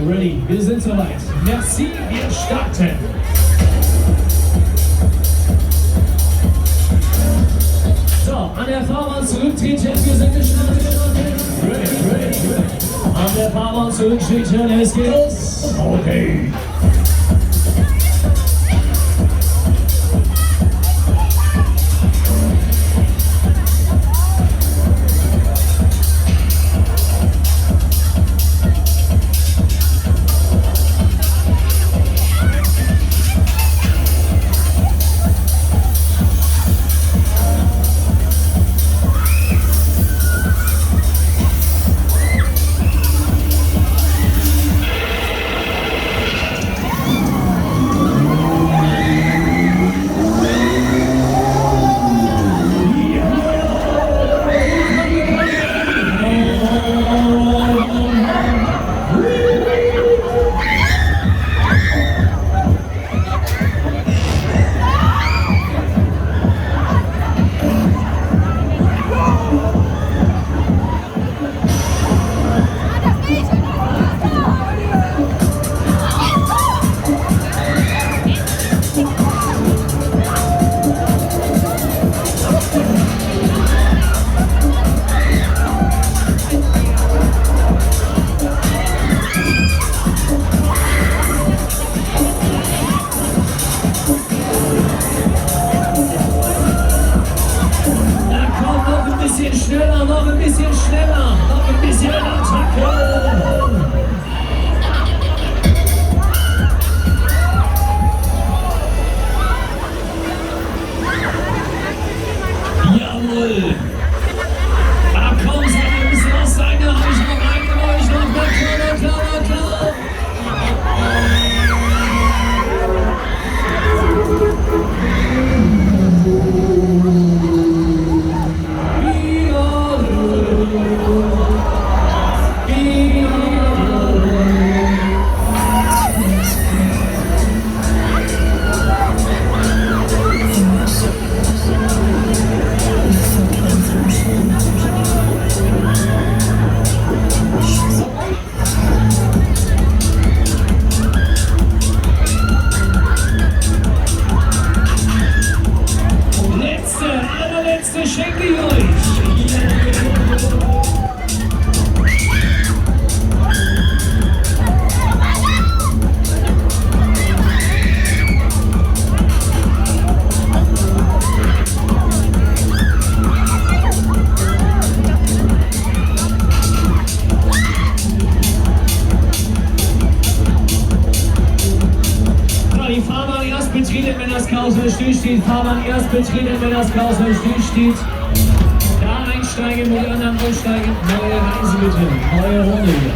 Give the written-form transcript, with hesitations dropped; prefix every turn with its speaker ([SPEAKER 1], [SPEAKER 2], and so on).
[SPEAKER 1] Ready, wir sind soweit. Merci, wir starten. So, an der Fahrbahn zurücktreten, wir sind gestartet. Ready. An der Fahrbahn zurücktreten, es geht los. Okay. Noch ein bisschen schneller, noch ein bisschen Attacke. Jawohl. Da kommt es, wir müssen aus seiner Richtung reingeräuscht und klar. Allerletzte schenke ich euch. Die Fahrbahn erst betreten, wenn das Karussell stillsteht. Fahrbahn erst betreten, wenn das Karussell stillsteht. Da einsteigen, wo die anderen aussteigen. Neue Reise bitte, neue Runde hier.